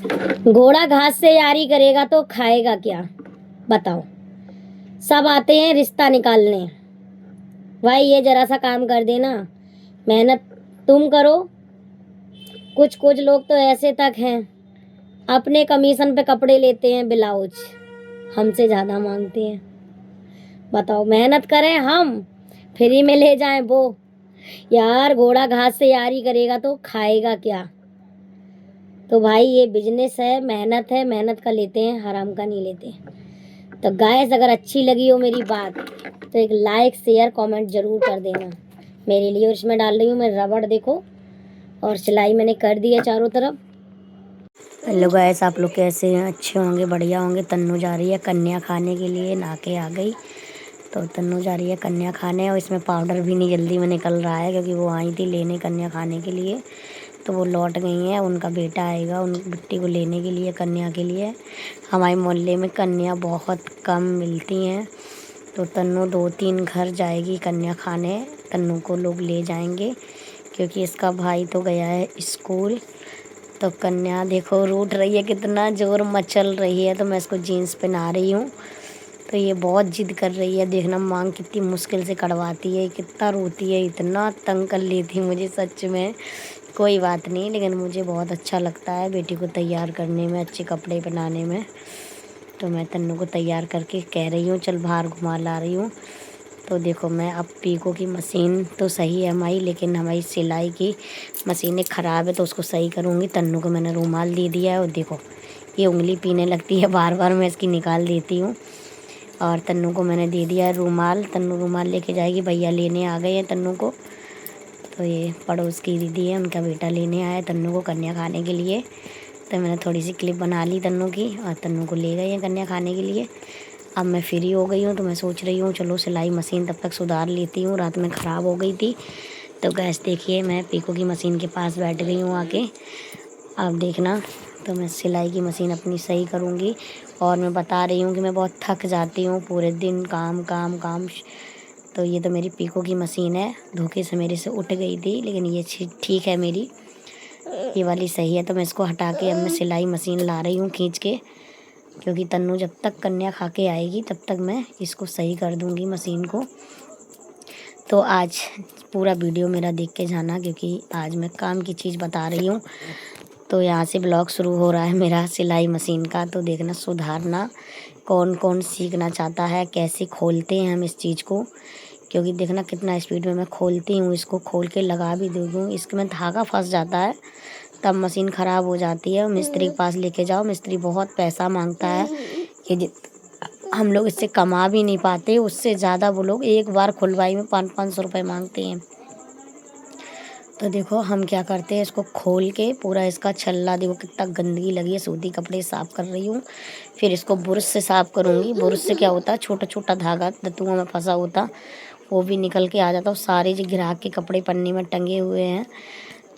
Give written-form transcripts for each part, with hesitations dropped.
घोड़ा घास से यारी करेगा तो खाएगा क्या? बताओ। सब आते हैं रिश्ता निकालने। भाई ये जरा सा काम कर देना, मेहनत तुम करो। कुछ कुछ लोग तो ऐसे तक हैं, अपने कमीशन पे कपड़े लेते हैं, ब्लाउज हमसे ज़्यादा मांगते हैं। बताओ, मेहनत करें हम, फ्री में ले जाएं वो। यार घोड़ा घास से यारी करेगा तो खाएगा क्या? तो भाई ये बिजनेस है, मेहनत का लेते हैं, हराम का नहीं लेते। तो गाइस अगर अच्छी लगी हो मेरी बात तो एक लाइक शेयर कमेंट जरूर कर देना मेरे लिए। और इसमें डाल रही हूँ मैं रबड़, देखो, और सिलाई मैंने कर दी है चारों तरफ। हेलो गाइस, आप लोग कैसे हैं? अच्छे होंगे, बढ़िया होंगे। तन्नू जा रही है कन्या खाने के लिए, नहा के आ गई। तो तन्नू जा रही है कन्या खाने, और इसमें पाउडर भी नहीं जल्दी में निकल रहा है क्योंकि वो आई थी लेने कन्या खाने के लिए। तो वो लौट गई हैं, उनका बेटा आएगा उन बिट्टी को लेने के लिए, कन्या के लिए। हमारे मोहल्ले में कन्या बहुत कम मिलती हैं, तो तन्नू 2-3 घर जाएगी कन्या खाने। तन्नू को लोग ले जाएंगे क्योंकि इसका भाई तो गया है स्कूल। तो कन्या देखो रूठ रही है, कितना जोर मचल रही है। तो मैं इसको जीन्स पहना रही हूँ, तो ये बहुत जिद कर रही है। देखना मांग कितनी मुश्किल से कड़वाती है, कितना रोती है, इतना तंग कर लेती मुझे सच में। कोई बात नहीं, लेकिन मुझे बहुत अच्छा लगता है बेटी को तैयार करने में, अच्छे कपड़े पहनाने में। तो मैं तन्नू को तैयार करके कह रही हूँ चल बाहर घुमा ला रही हूँ। तो देखो मैं अब पीको की मशीन तो सही है हमारी, लेकिन हमारी सिलाई की मशीनें ख़राब है, तो उसको सही करूँगी। तन्नू को मैंने रुमाल दे दिया है, और देखो ये उंगली पीने लगती है बार बार, मैं इसकी निकाल देती हूँ। और तन्नू को मैंने दे दिया है रुमाल। तन्नू रुमाल लेके जाएगी, भैया लेने आ गए हैं तन्नू को। तो ये पड़ोस की दीदी है, उनका बेटा लेने आया तन्नू को कन्या खाने के लिए। तो मैंने थोड़ी सी क्लिप बना ली तन्नू की, और तन्नू को ले गए हैं कन्या खाने के लिए। अब मैं फ्री हो गई हूँ, तो मैं सोच रही हूँ चलो सिलाई मशीन तब तक सुधार लेती हूँ, रात में ख़राब हो गई थी। तो गैस देखिए मैं पीको की मशीन के पास बैठ गई हूँ आके। अब देखना, तो मैं सिलाई की मशीन अपनी सही करूँगी। और मैं बता रही हूँ कि मैं बहुत थक जाती हूँ, पूरे दिन काम काम काम। तो ये तो मेरी पीको की मशीन है, धोखे से मेरे से उठ गई थी, लेकिन ये ठीक है मेरी, ये वाली सही है। तो मैं इसको हटा के अब मैं सिलाई मशीन ला रही हूँ खींच के, क्योंकि तन्नू जब तक कन्या खा के आएगी तब तक मैं इसको सही कर दूँगी मशीन को। तो आज पूरा वीडियो मेरा देख के जाना, क्योंकि आज मैं काम की चीज़ बता रही हूँ। तो यहाँ से ब्लॉग शुरू हो रहा है मेरा सिलाई मशीन का। तो देखना सुधारना, कौन कौन सीखना चाहता है, कैसे खोलते हैं हम इस चीज़ को। क्योंकि देखना कितना स्पीड में मैं खोलती हूँ, इसको खोल के लगा भी देती हूँ। इसमें धागा फंस जाता है, तब मशीन ख़राब हो जाती है। मिस्त्री के पास लेके जाओ, मिस्त्री बहुत पैसा मांगता है कि हम लोग इससे कमा भी नहीं पाते, उससे ज़्यादा वो लोग एक बार खुलवाई में 500-500 रुपये मांगते हैं। तो देखो हम क्या करते हैं, इसको खोल के पूरा इसका छल्ला, देखो कितना गंदगी लगी है, सूती कपड़े साफ़ कर रही हूँ। फिर इसको बुरुश से साफ़ करूँगी। बुरुश से क्या होता है, छोटा छोटा धागा दतुआ में फंसा होता वो भी निकल के आ जाता। और सारे जो ग्राहक के कपड़े पन्नी में टंगे हुए हैं,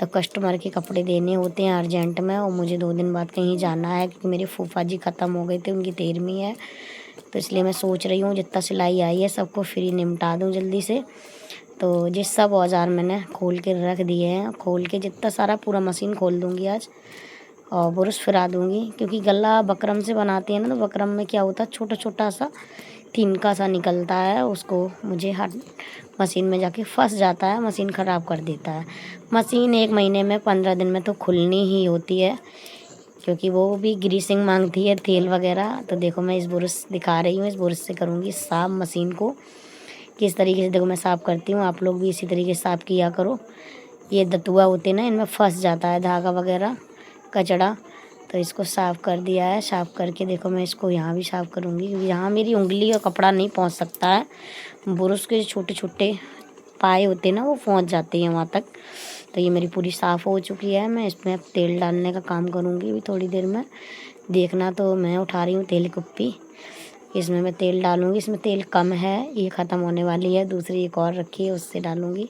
तो कस्टमर के कपड़े देने होते हैं अर्जेंट में, और मुझे 2 दिन बाद कहीं जाना है क्योंकि मेरे फूफा जी ख़त्म हो गए थे, उनकी 13वीं है। तो इसलिए मैं सोच रही हूँ जितना सिलाई आई है सबको फ्री निपटा दूँ जल्दी से। तो जिस सब औजार मैंने खोल के रख दिए हैं, खोल के जितना सारा पूरा मशीन खोल दूँगी आज, और बुरुश फिरा दूँगी। क्योंकि गला बकरम से बनाते हैं ना, तो बकरम में क्या होता है, छोटा छोटा सा तिनका सा निकलता है, उसको मुझे हट मशीन में जाके फंस जाता है, मशीन ख़राब कर देता है। मशीन 1 महीने में 15 दिन में तो खुलनी ही होती है, क्योंकि वो भी ग्रीसिंग मांगती है, तेल वगैरह। तो देखो मैं इस बुरुश दिखा रही हूँ, इस बुरुश से करूँगी साफ मशीन को। किस तरीके से देखो मैं साफ़ करती हूँ, आप लोग भी इसी तरीके से साफ़ किया करो। ये दतुआ होते ना, इनमें फंस जाता है धागा वगैरह, कचड़ा। तो इसको साफ़ कर दिया है। साफ़ करके देखो मैं इसको यहाँ भी साफ़ करूँगी, क्योंकि यहाँ मेरी उंगली और कपड़ा नहीं पहुँच सकता है। बुरुश के छोटे छोटे पाए होते ना, वो पहुँच जाते हैं वहाँ तक। तो ये मेरी पूरी साफ़ हो चुकी है। मैं इसमें अब तेल डालने का काम करूँगी अभी थोड़ी देर में। देखना, तो मैं उठा रही हूँ तेल कुप्पी, इसमें मैं तेल डालूँगी। इसमें तेल कम है, ये ख़त्म होने वाली है, दूसरी एक और रखी है उससे डालूँगी।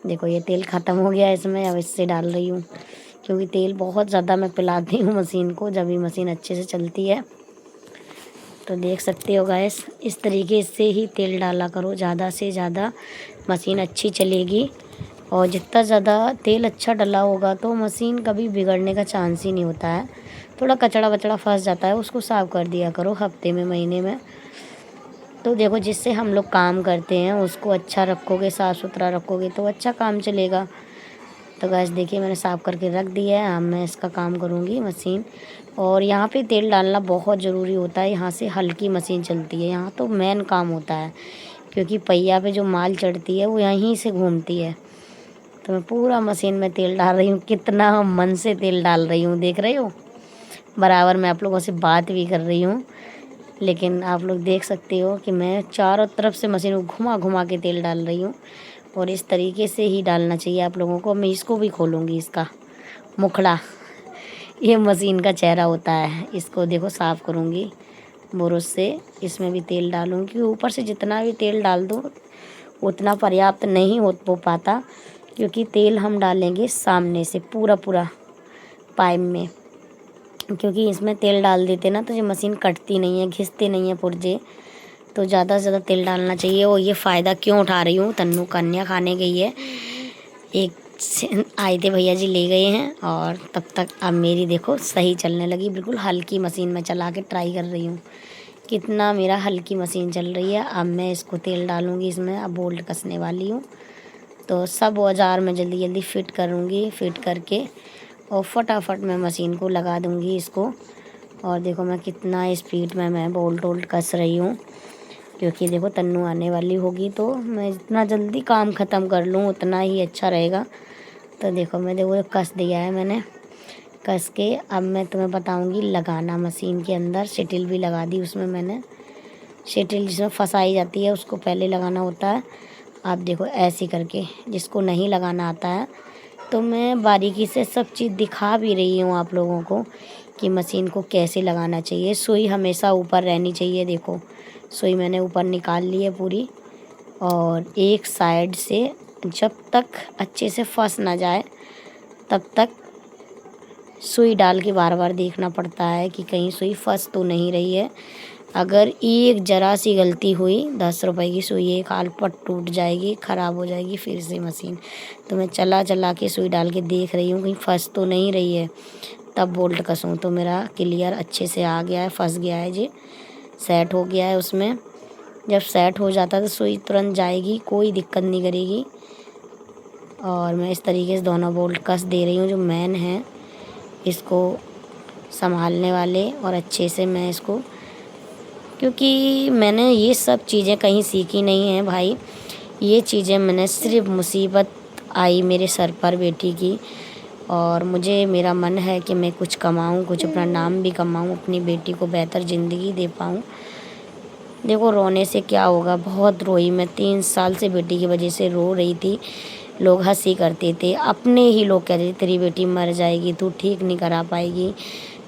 देखो ये तेल ख़त्म हो गया है इसमें, अब इससे डाल रही हूँ, क्योंकि तेल बहुत ज़्यादा मैं पिलाती हूँ मशीन को जब ये मशीन अच्छे से चलती है। तो देख सकते हो गाइस, इस तरीके से ही तेल डाला करो, ज़्यादा से ज़्यादा मशीन अच्छी चलेगी। और जितना ज़्यादा तेल अच्छा डला होगा तो मशीन कभी बिगड़ने का चांस ही नहीं होता है। थोड़ा कचड़ा वचड़ा फंस जाता है, उसको साफ़ कर दिया करो हफ्ते में, महीने में। तो देखो जिससे हम लोग काम करते हैं उसको अच्छा रखोगे, साफ़ सुथरा रखोगे तो अच्छा काम चलेगा। तो गैस देखिए मैंने साफ़ करके रख दिया है। अब मैं इसका काम करूँगी मशीन। और यहाँ पे तेल डालना बहुत ज़रूरी होता है। यहाँ से हल्की मशीन चलती है, यहाँ तो मेन काम होता है, क्योंकि पहिया पे जो माल चढ़ती है वो यहीं से घूमती है। तो मैं पूरा मशीन में तेल डाल रही हूँ, कितना मन से तेल डाल रही हूँ, देख रहे हो। बराबर मैं आप लोगों से बात भी कर रही हूँ, लेकिन आप लोग देख सकते हो कि मैं चारों तरफ से मशीन को घुमा घुमा के तेल डाल रही हूँ। और इस तरीके से ही डालना चाहिए आप लोगों को। मैं इसको भी खोलूँगी, इसका मुखड़ा, ये मशीन का चेहरा होता है। इसको देखो साफ़ करूँगी बुरुश से, इसमें भी तेल डालूँगी। ऊपर से जितना भी तेल डाल दूँ उतना पर्याप्त नहीं हो पाता, क्योंकि तेल हम डालेंगे सामने से पूरा पूरा पाइप में, क्योंकि इसमें तेल डाल देते ना तो ये मशीन कटती नहीं है, घिसते नहीं है पुर्जे। तो ज़्यादा से ज़्यादा तेल डालना चाहिए। और ये फ़ायदा क्यों उठा रही हूँ, तन्नू कन्या खाने गई है, एक आए थे भैया जी ले गए हैं, और तब तक अब मेरी देखो सही चलने लगी। बिल्कुल हल्की मशीन में चला के ट्राई कर रही हूँ, कितना मेरा हल्की मशीन चल रही है। अब मैं इसको तेल डालूँगी इसमें, अब बोल्ट कसने वाली हूँ। तो सब औजार मैं जल्दी जल्दी फिट करूँगी, फिट करके और फटाफट मैं मशीन को लगा दूँगी इसको। और देखो मैं कितना स्पीड में मैं बोल्ट वोल्ट कस रही हूँ, क्योंकि देखो तन्नू आने वाली होगी, तो मैं जितना जल्दी काम ख़त्म कर लूँ उतना ही अच्छा रहेगा। तो देखो कस दिया है मैंने, कस के अब मैं तुम्हें बताऊंगी लगाना मशीन के अंदर। शटल भी लगा दी उसमें मैंने, शटल जिसमें फंसाई जाती है उसको पहले लगाना होता है। आप देखो ऐसे करके, जिसको नहीं लगाना आता है तो मैं बारीकी से सब चीज़ दिखा भी रही हूँ आप लोगों को कि मशीन को कैसे लगाना चाहिए। सुई हमेशा ऊपर रहनी चाहिए। देखो सुई मैंने ऊपर निकाल ली है पूरी, और एक साइड से जब तक अच्छे से फंस ना जाए तब तक सुई डाल के बार बार देखना पड़ता है कि कहीं सुई फंस तो नहीं रही है। अगर एक ज़रा सी गलती हुई, 10 रुपए की सुई एक हाल पट टूट जाएगी, ख़राब हो जाएगी फिर से मशीन। तो मैं चला चला के सुई डाल के देख रही हूँ कहीं फंस तो नहीं रही है, तब बोल्ट कसूँ। तो मेरा क्लियर अच्छे से आ गया है, फंस गया है जी, सेट हो गया है उसमें। जब सेट हो जाता है तो सुई तुरंत जाएगी, कोई दिक्कत नहीं करेगी। और मैं इस तरीके से दोनों बोल्ट कस दे रही हूँ जो मेन है इसको संभालने वाले। और अच्छे से मैं इसको, क्योंकि मैंने ये सब चीज़ें कहीं सीखी नहीं है भाई, ये चीज़ें मैंने सिर्फ मुसीबत आई मेरे सर पर बेटी की, और मुझे मेरा मन है कि मैं कुछ कमाऊँ, कुछ अपना नाम भी कमाऊँ, अपनी बेटी को बेहतर ज़िंदगी दे पाऊँ। देखो रोने से क्या होगा, बहुत रोई मैं, 3 साल से बेटी की वजह से रो रही थी। लोग हंसी करते थे, अपने ही लोग कहते थे तेरी बेटी मर जाएगी, तू ठीक नहीं करा पाएगी।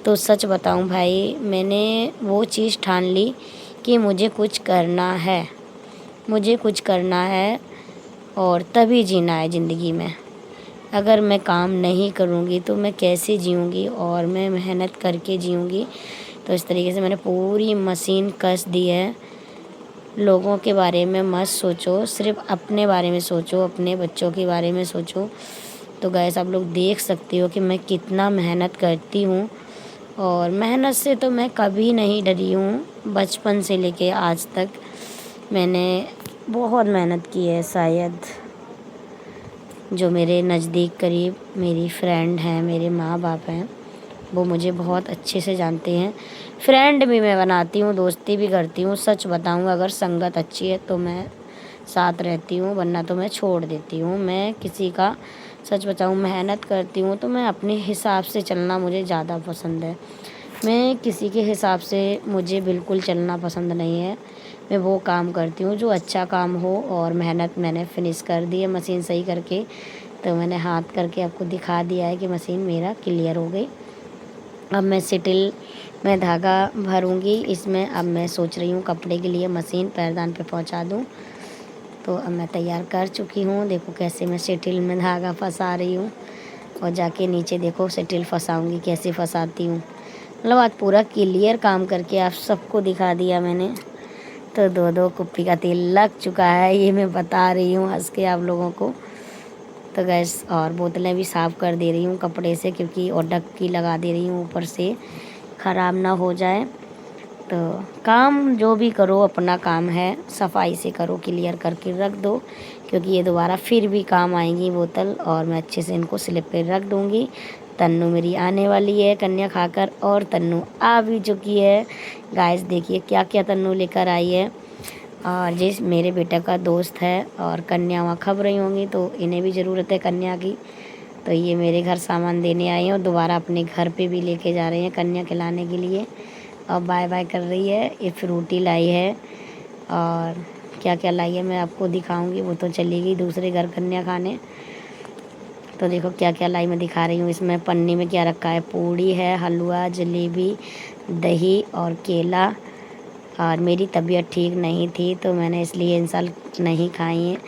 तो सच बताऊं भाई, मैंने वो चीज़ ठान ली कि मुझे कुछ करना है, मुझे कुछ करना है और तभी जीना है ज़िंदगी में। अगर मैं काम नहीं करूँगी तो मैं कैसे जीऊँगी, और मैं मेहनत करके जीऊँगी। तो इस तरीके से मैंने पूरी मशीन कस दी है। लोगों के बारे में मत सोचो, सिर्फ अपने बारे में सोचो, अपने बच्चों के बारे में सोचो। तो गाइस आप लोग देख सकते हो कि मैं कितना मेहनत करती हूँ, और मेहनत से तो मैं कभी नहीं डरी हूँ। बचपन से लेके आज तक मैंने बहुत मेहनत की है। शायद जो मेरे नज़दीक करीब मेरी फ्रेंड हैं, मेरे माँ बाप हैं, वो मुझे बहुत अच्छे से जानते हैं। फ्रेंड भी मैं बनाती हूँ, दोस्ती भी करती हूँ। सच बताऊँ अगर संगत अच्छी है तो मैं साथ रहती हूँ, वरना तो मैं छोड़ देती हूँ। मैं किसी का, सच बताऊँ, मेहनत करती हूँ तो मैं अपने हिसाब से चलना मुझे ज़्यादा पसंद है। मैं किसी के हिसाब से मुझे बिल्कुल चलना पसंद नहीं है। मैं वो काम करती हूँ जो अच्छा काम हो। और मेहनत मैंने फिनिश कर दी है मशीन सही करके। तो मैंने हाथ करके आपको दिखा दिया है कि मशीन मेरा क्लियर हो गई। अब मैं सिटिल में धागा भरूंगी इसमें। अब मैं सोच रही हूँ कपड़े के लिए मशीन पैरदान पे पहुँचा दूँ। तो अब मैं तैयार कर चुकी हूँ। देखो कैसे मैं सिटिल में धागा फंसा रही हूँ, और जाके नीचे देखो सिटिल फंसाऊँगी कैसे फंसाती हूँ। मतलब आज पूरा क्लियर काम करके आप सबको दिखा दिया मैंने। तो 2-2 कुप्पी का तेल लग चुका है, ये मैं बता रही हूँ हंस के आप लोगों को। तो गैस और बोतलें भी साफ़ कर दे रही हूँ कपड़े से, क्योंकि और डक्की लगा दे रही हूँ ऊपर से, ख़राब ना हो जाए। तो काम जो भी करो अपना काम है, सफाई से करो, क्लियर करके रख दो, क्योंकि ये दोबारा फिर भी काम आएंगी बोतल, और मैं अच्छे से इनको स्लिप पे रख दूँगी। तन्नू मेरी आने वाली है कन्या खाकर, और तन्नू आ भी चुकी है। गाइस देखिए क्या क्या तन्नू लेकर आई है। और जिस मेरे बेटा का दोस्त है, और कन्या वहाँ खप रही होंगी, तो इन्हें भी ज़रूरत है कन्या की। तो ये मेरे घर सामान देने आई हैं, और दोबारा अपने घर पे भी लेके जा रही हैं कन्या खिलाने के लिए। और बाय बाय कर रही है। ये फ्रूटी लाई है, और क्या क्या लाई है मैं आपको दिखाऊंगी। वो तो चली गई दूसरे घर कन्या खाने। तो देखो क्या क्या लाई मैं दिखा रही हूँ। इसमें पन्नी में क्या रखा है, पूड़ी है, हलवा, जलेबी, दही और केला। और मेरी तबीयत ठीक नहीं थी, तो मैंने इसलिए इन साल नहीं खाई हैं।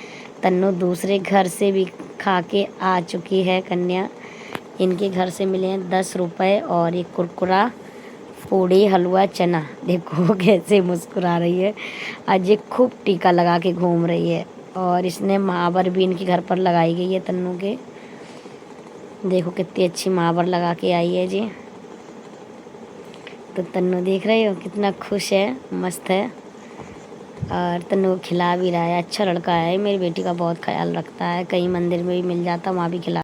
तन्नू दूसरे घर से भी खा के आ चुकी है कन्या। इनके घर से मिले हैं 10 रुपये, और एक कुरकुरा, पूड़ी, हलवा, चना। देखो कैसे मुस्कुरा रही है। आज ये खूब टीका लगा के घूम रही है, और इसने महावर भी इनके घर पर लगाई गई है तन्नू के। देखो कितनी अच्छी महावर लगा के आई है जी। तो तन्नू देख रहे हो कितना खुश है, मस्त है। और तन्नू को खिला भी रहा है। अच्छा लड़का है, मेरी बेटी का बहुत ख्याल रखता है। कहीं मंदिर में भी मिल जाता, वहाँ भी खिला